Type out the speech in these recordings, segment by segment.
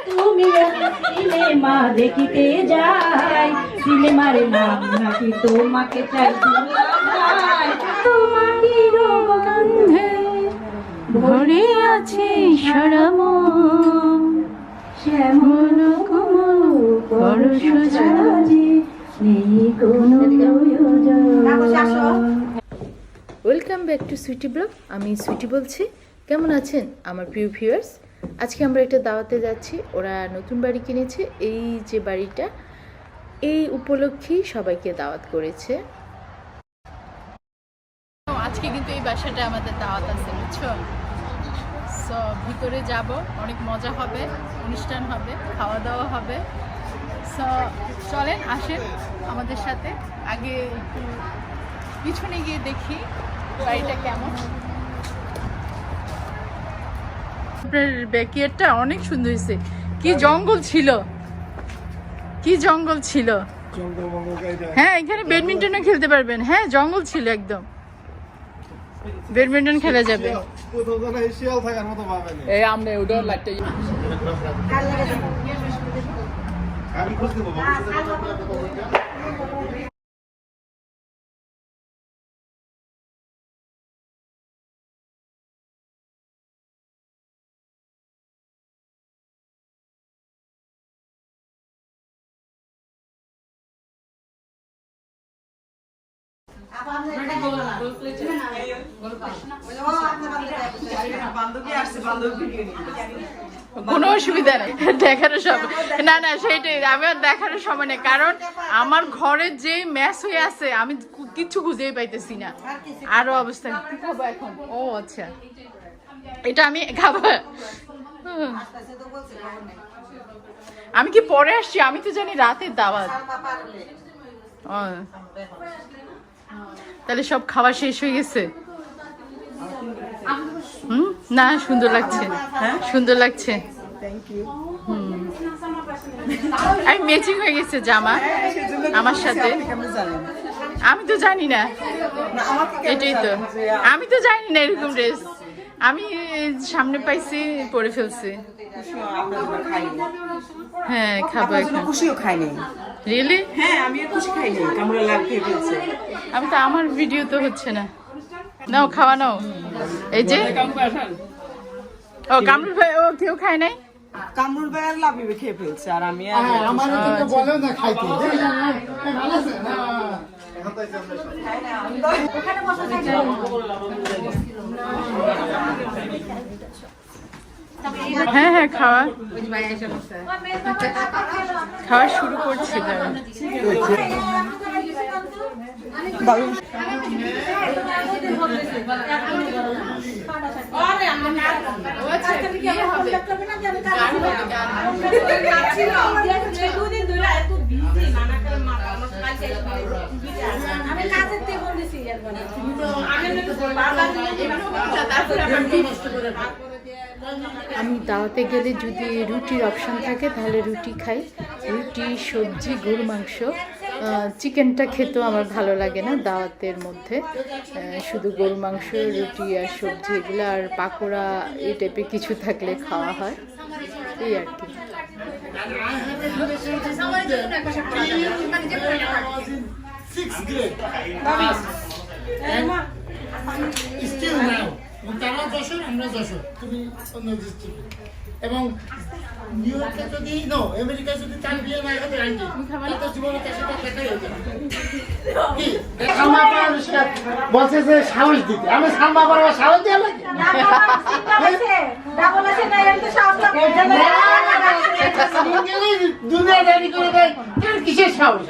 তুমি সিনেমা দেখিতে যাই, সিনেমার নাম নাকি তোমাকে চাই, তোমাকে গন্ধে ভরে আছে সারা মন, শ্যামল কোমল পরশ সাজে নেই কোনো প্রয়োজন। Welcome back to Sweety blog. আমি সুইটি বলছি। কেমন আছেন আমার প্রিয় ভিউয়ার্স? আজকে আমরা একটা দাওয়াতে যাচ্ছি। ওরা নতুন বাড়ি কিনেছে, এই যে বাড়িটা, এই উপলক্ষেই সবাইকে দাওয়াত করেছে। আজকে কিন্তু এই বাসাটা আমাদের দাওয়াত আছে, বুঝছো? সো ভিতরে যাব, অনেক মজা হবে, অনুষ্ঠান হবে, খাওয়া দাওয়া হবে। সো চলেন, আসেন আমাদের সাথে। আগে একটু পিছনে গিয়ে দেখি বাড়িটা কেমন। আপনার ব্যাকইয়ার্ডটা অনেক সুন্দর হয়েছে। কি জঙ্গল ছিল, কি জঙ্গল ছিল। হ্যাঁ, এখানে ব্যাডমিন্টনও খেলতে পারবেন। হ্যাঁ, জঙ্গল ছিল একদম, ব্যাডমিন্টন খেলা যাবে। কোনো অসুবিধা নেই, দেখারও সময় না, না সেইটাই আমি আর দেখারও সময় নেই, কারণ আমার ঘরে যে ম্যাচ হয়ে আছে আমি কিচ্ছু খুঁজেই পাইতেছি না। আরো অবস্থা কি খাবো এখন? ও আচ্ছা, এটা আমি খাবো। আমি কি পরে আসছি? আমি তো জানি রাতের দাওয়াত। তাহলে সব খাওয়া শেষ হয়ে গেছে? না, সুন্দর লাগছে, সুন্দর লাগছে। আমি ম্যাচিং হয়ে গেছে জামা আমার সাথে। আমি তো জানি না, এটাই তো, আমি তো জানি না এরকম ড্রেস। আমি সামনে পাইছি, পরে ফেলছি। হ্যাঁ, খাবো এখন। খুশিও খাইনি। রিয়েলি? হ্যাঁ, আমি আর খুশি খাইনি, কামড়া লাগিয়ে ফেলছে। আমি তো, আমার ভিডিও তো হচ্ছে না। নাও, খাওয়া নাও। এই যে ও কামরুল ভাই, ও কেউ খায় নাই। কামরুল ভাই আর লাভ খেয়ে ফেলছে, আর আমি আর আমার কিন্তু বলে না খাইতে। হ্যাঁ হ্যাঁ, খাওয়া খাওয়া শুরু করছি। আমি দাওয়াতে গেলে যদি রুটির অপশন থাকে তাহলে রুটি খাই, রুটি, সবজি, গরুর মাংস। চিকেনটা খেতেও আমার ভালো লাগে না দাওয়াতের মধ্যে, শুধু গরুর মাংস, রুটি আর সবজি এগুলো, আর পাকোড়া এই টাইপের কিছু থাকলে খাওয়া হয়, এই আর কি। এবং নিউ ইয়র্কে যদি আমেরিকায় যদি তার বিয়ে না হয় তাহলে জীবনে তার সাথে দেখাই হতো না। বলছে যে সাহস দিতে, আমি সালমা বাবার সাহস দিয়ে লাগে দুনিয়াদারি করে দেয়, কিসের সাহস?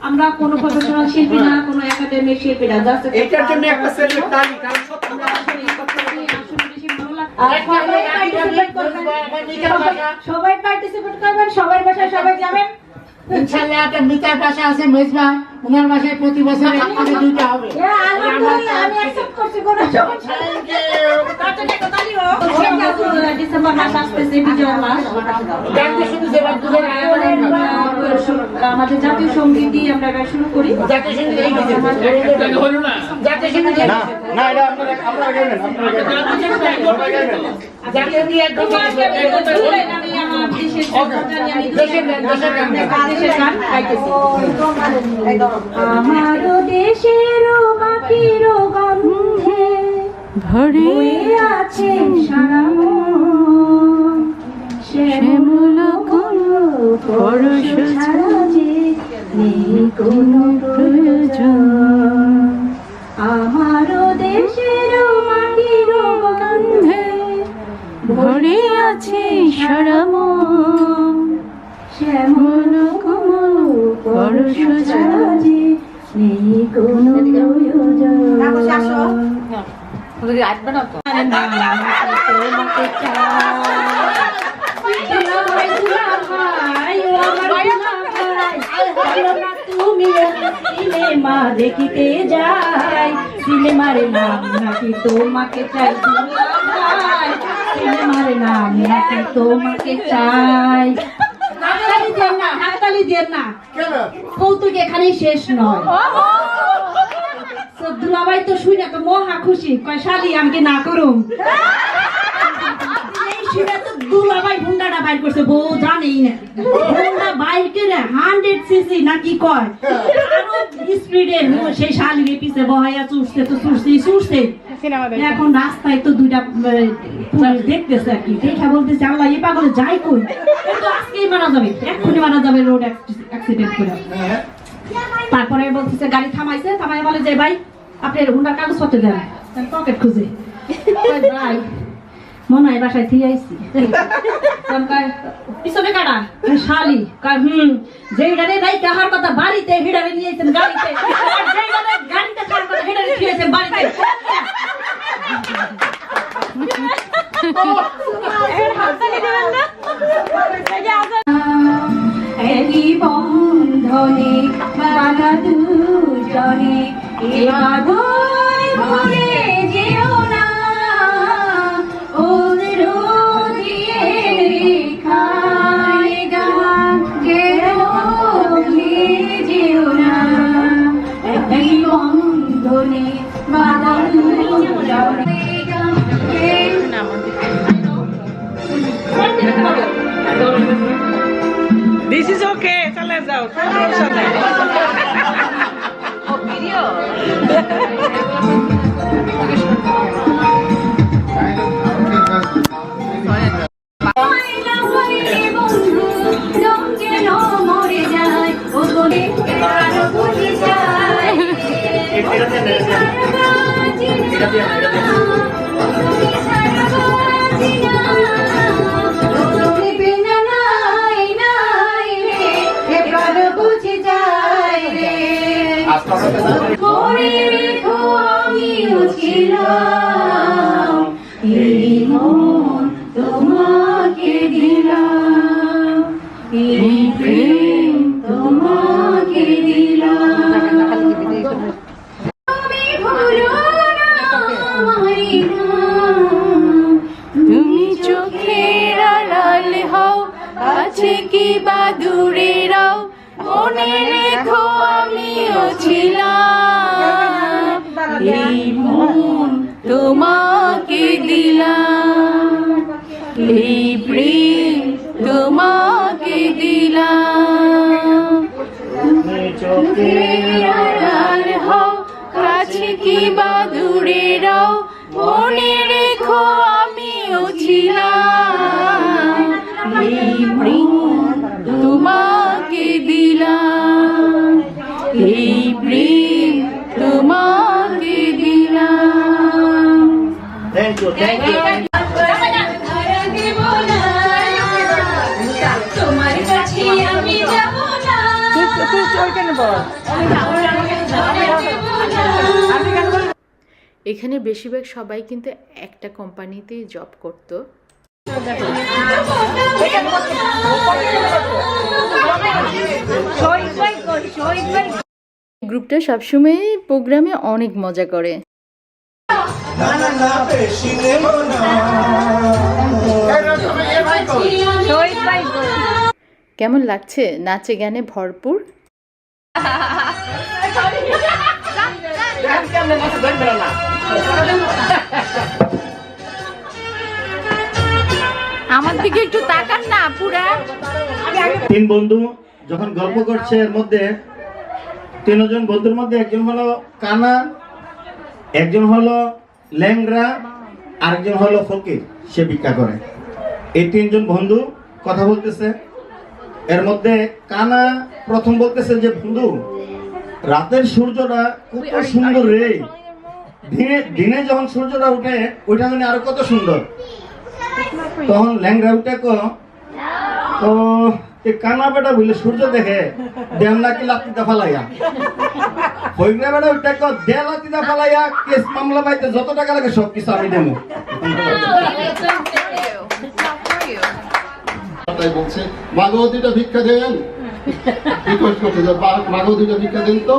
আমরা কোনো প্রফেশনাল শিল্পী না, কোনো একাডেমিক শিল্পী না, জাস্ট এটার জন্য একটা সেলিব্রেট তালি, কারণ সবাই পার্টিসিপেট করবেন, সবাই বাসায় সবাই যাবেন। ইনশাআল্লাহ একটা মিতার বাসা আছে মেজবা, ওনার বাসায় প্রতি বছর একটা দুইটা হবে। ডিসেম্বর মাস আসতেছে, বিজয় মাস। জানতে শুধু যে বাচ্চাদের আমাদের জাতীয় সঙ্গীত দিয়ে আমরা গান শুরু করি। জাতীয় সঙ্গীত এই গীতে হলো না, জাতীয় সঙ্গীত না না, এটা আপনারা গাইবেন, আপনারা গাইবেন জাতীয় দিয়ে একদম আমি আমার দেশের গান গাইতেছি। আমারও দেশেরও মাটিরও গন্ধে ভরে আছে সারা মন, শ্যামল কোনো পরশ ছাড়া যে নেই কোনো প্রয়োজন। আমারও দেশেরও মাটিরও গন্ধে ভরে আছে সারা মন, শ্যামল কোনো পরশ ছাড়া যে নেই কোনো প্রয়োজন। তুমি সিনেমা দেখিতে যাই, সিনেমার নাম নাকি তোমাকে চাই, সিনেমার নাম নাকি তোমাকে চাই। হাততালি দেন না, কৌতুক এখানেই শেষ নয়। দুলাভাই তো শুনে তো মহা খুশি, কয় শালি আমাকে না করুম। এই শুনে তো দুলাভাই হুন্ডাটা বাইর করছে, বউ জানেই না হুন্ডা বাইর করে 100 সিসি নাকি কয়, আরো স্পিডে সেই শালির পিছে বহাইয়া চুষতে তো চুষছে। এখন রাস্তায় তো দুইটা পুলিশ দেখতেছে আর কি, দেখা বলতেছে আল্লাহ এই পাগলে যাই কই, কিন্তু আজকেই মারা যাবে, এক্ষুনি মারা যাবে রোড অ্যাক্সিডেন্ট করে। তারপরে বলতেছে গাড়ি থামাইছে, থামাই বলে যে ভাই আপনার হুন্ডার কাগজপত্র দেন, পকেট খুঁজে ভাই মনে হয় বাসায় থেকে আইসি। পিছনে কাটা শালি যেইটারে ভাই কাহার কথা বাড়িতে হিডারে নিয়েছেন গাড়িতে, গাড়িতে কাহার কথা হিডারে নিয়েছেন বাড়িতে। একই বন্ধনে বাধা দুজনে, এ বাঁধন ভুলে যেও না, ওদের দিয়ে রেখায় গান যেও ভুলে যেও না, একই বন্ধনে বাধা দুজনে। This is okay. চলে যাও, সমস্যা নাই। এই মন তোমাকে দিলাম, এই প্রেম তোমাকে দিলাম, তুমি ভুলো না আমায় না, তুমি চোখের আড়াল হও, আছে কি বা দূরে রাও, মনে রেখো আমিও ছিলাম, এই মন তোমাকে দিলাম, এই প্রেম তোমাকে দিলাম, তুমি চোখের আড়াল হও, কাছে কি বা দূরে রাও, মনে রেখো আমিও ছিলাম, এই প্রেম তোমাকে দিলাম, এই প্রেম তোমাকে দিলাম। Thank you, thank you. তোমার কাছে আমি যাব না, এখানে বেশিরভাগ সবাই কিন্তু একটা কোম্পানিতেই জব করতো। গ্রুপটা সবসময় প্রোগ্রামে অনেক মজা করে। কেমন লাগছে নাচে গানে ভরপুর? আমার দিকে একটু তাকান না পুরা। তিন বন্ধু যখন গল্প করছে এর মধ্যে তিনজন বন্ধুর মধ্যে একজন হলো কানা, একজন হলো ল্যাংড়া, আরেকজন হলো ফকির, সে ভিক্ষা করে। এই তিনজন বন্ধু কথা বলতেছে। এর মধ্যে কানা প্রথম বলতেছে যে বন্ধু, রাতের সূর্যটা কত সুন্দর রে, দিনে যখন সূর্যটা উঠে ওইটা মানে আরো কত সুন্দর। তখন ল্যাংড়া উঠে ও কানা বেটা বুঝলে সূর্য দেখে দেম নাকি লাতিটা ফালাইয়া, হইগরা বেটা উঠে দে লাতিটা ফালাইয়া কেস মামলা পাইতে যত টাকা লাগে সব কিছু আমি দেবো। বলছে মাগো দুইটা ভিক্ষা দেন, রিকোয়েস্ট করতে যে মাগো দুইটা ভিক্ষা দেন। তো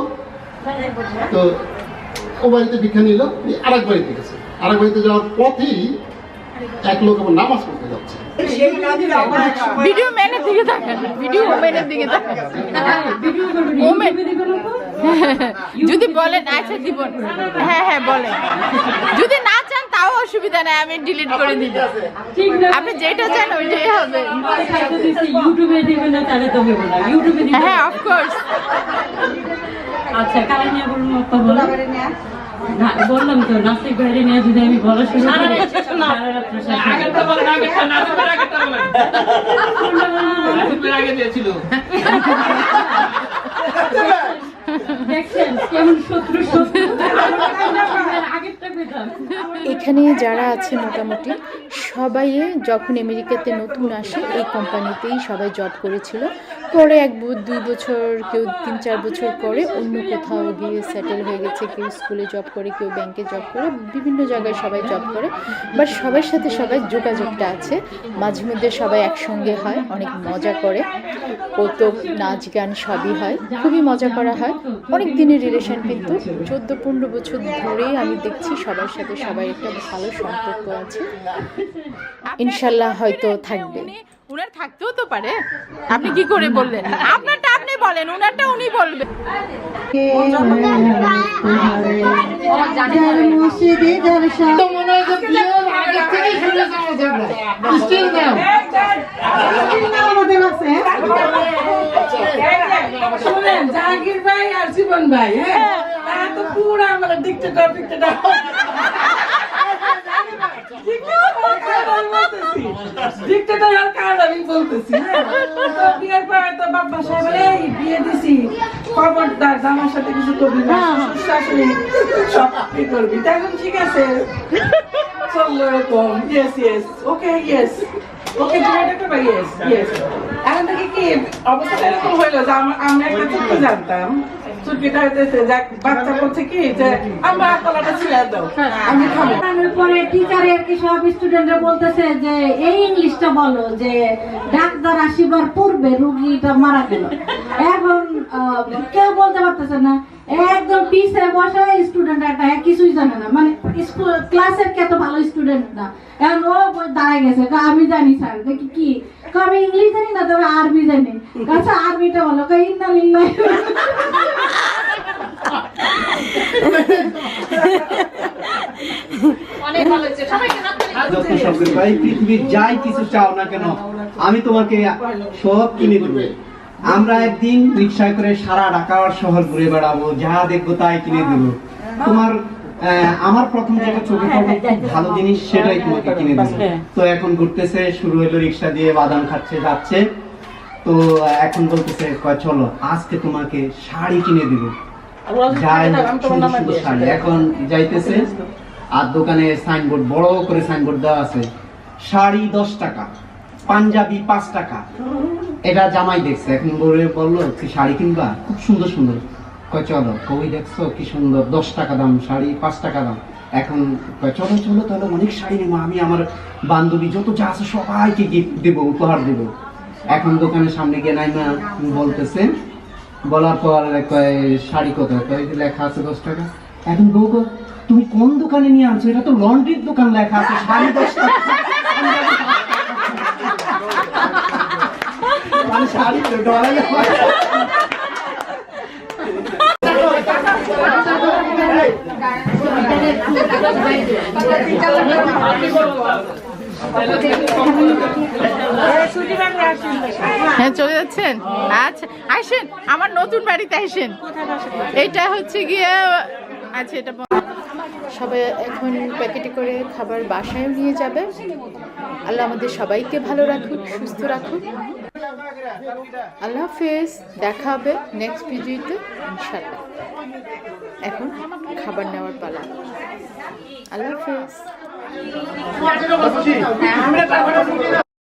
ও বাড়িতে ভিক্ষা নিল, আরেক বাড়িতে গেছে। আরেক বাড়িতে যাওয়ার পথেই এক লোক আমার নামাজ পড়তে যাচ্ছে। ভিডিও ম্যানের দিকে তাকান, ভিডিও ওমেনের দিকে তাকান। ওমেন যদি বলেন আচ্ছা দিব, হ্যাঁ হ্যাঁ বলেন। যদি না চান তাও অসুবিধা নাই, আমি ডিলিট করে দিব। আপনি যেটা চান ওইটাই হবে। ইউটিউবে দিবেন না তাহলে তো হবে না, ইউটিউবে দিবেন। হ্যাঁ অফকোর্স। আচ্ছা কারা নিয়ে বলুন একটা বলো না, বললাম তো নাসিক বাইরে নিয়ে যদি আমি বলা শুরু করি আগেরটা বলেন, আগেরটা নাচের আগেরটা বলেন। নাচের আগে দিয়েছিল। দেখছেন কেমন শত্রু শত্রু আগেরটা পেতাম। এখানে যারা আছে মোটামুটি সবাই যখন আমেরিকাতে নতুন আসে এই কোম্পানিতেই সবাই জব করেছিল। পরে দুই বছর, কেউ 3-4 বছর পরে অন্য কোথাও গিয়ে সেটেল হয়ে গেছে। কেউ স্কুলে জব করে, কেউ ব্যাংকে জব করে, বিভিন্ন জায়গায় সবাই জব করে। বাট সবার সাথে সবাই যোগাযোগটা আছে। মাঝে মধ্যে সবাই একসঙ্গে হয়, অনেক মজা করে, কৌতুক নাচ গান সবই হয়, খুবই মজা করা হয়। অনেক দিনের রিলেশন, কিন্তু 14-15 বছর ধরেই আমি দেখছি সবার সাথে সবাই একটা ভালো সম্পর্ক আছে। ইনশাল্লাহ হয়তো থাকবে। উনার থাকতেও তো পারে। আপনি কি করে বললেন? আপনারটা আপনি বলেন, উনারটা উনি বলবেন। জাহাঙ্গীর ভাই আর জীবন ভাই, হ্যাঁ তারা তো পুরো আমার ডিক্টেটর ডিক্টেটর আর কার্ড আমি বলতেছি। তো বিয়ের পরে তো বাবা সাহেব এই বিয়ে দিছি, খবরদার আমার সাথে কিছু করবি না, শাশুড়ি সব কি করবি। তখন ঠিক আছে চললো এরকম, yes yes okay yes okay yes yes. এখন থেকে কি অবস্থা এরকম হইলো যে আমরা একটা চুক্তি জানতাম। চুক্তিটা হইতেছে যে বাচ্চা বলছে কি যে আমরা তলাটা ছিঁড়ে দাও, আমি খাবো। পরে টিচারের কি সব স্টুডেন্টরা বলতেছে যে এই ইংলিশটা বলো যে ডাক্তার আসিবার পূর্বে রোগীটা মারা গেল। এখন কেউ বলতে পারতেছে না, একদম পিছে বসা স্টুডেন্ট একটা কিছুই জানে না, মানে স্কুল ক্লাসের কে তো ভালো স্টুডেন্ট না। এখন ও দাঁড়ায় গেছে, আমি জানি স্যার। দেখি কি আমি ইংলিশ জানি না, তবে আরবি জানি। আচ্ছা আরবিটা বলো, ইন্না লিল্লাহি পৃথিবীর যাই কিছু চাও না কেন আমি তোমাকে সব কিনে দেবো। আমরা একদিন রিক্সায় করে সারা ঢাকা শহর ঘুরে বেড়াবো, যা দেখবো তাই কিনে দেবো। তোমার আমার প্রথম যেটা চোখে পড়বে ভালো জিনিস, সেটাই তোমাকে কিনে দেবো। তো এখন ঘুরতেছে, শুরু হলো রিক্সা দিয়ে, বাদাম খাচ্ছে যাচ্ছে। তো এখন বলতেছে চলো আজকে তোমাকে শাড়ি কিনে দেবো। যাই সুন্দর সুন্দর শাড়ি। এখন যাইতেছে আর দোকানে সাইনবোর্ড, বড় করে সাইনবোর্ড দেওয়া আছে, শাড়ি 10 টাকা, পাঞ্জাবি 5 টাকা। এটা জামাই দেখছে, এখন বললো কি শাড়ি কিনবা, খুব সুন্দর সুন্দর। চলো কই দেখছো কি সুন্দর, 10 টাকা দাম শাড়ি, 5 টাকা দাম। এখন কয়, চলো চলো তাহলে অনেক শাড়ি নেবো, আমি আমার বান্ধবী যত যা আছে সবাইকে গিফট দেবো, উপহার দেবো। এখন দোকানের সামনে গিয়ে নাইমা বলতেছে, বলার পর কয় শাড়ি কত, কয় যে লেখা আছে 10 টাকা। এখন বউ কয়, তুমি কোন দোকানে নিয়ে আনছো, এটা তো লন্ড্রির দোকান, লেখা আছে শাড়ি 10 টাকা। মানে শাড়ি তো ডলার হ্যাঁ চলে যাচ্ছেন? আচ্ছা আসেন, আমার নতুন বাড়িতে আসেন। এটা হচ্ছে গিয়ে, আচ্ছা এটা সবাই এখন প্যাকেটে করে খাবার বাসায় নিয়ে যাবে। আল্লাহ আমাদের সবাইকে ভালো রাখুক, সুস্থ রাখুক। আল্লাহ হাফেজ, দেখা হবে নেক্সট ভিডিওতে ইনশাআল্লাহ। এখন খাবার নেওয়ার পালা। আল্লাহ হাফেজ।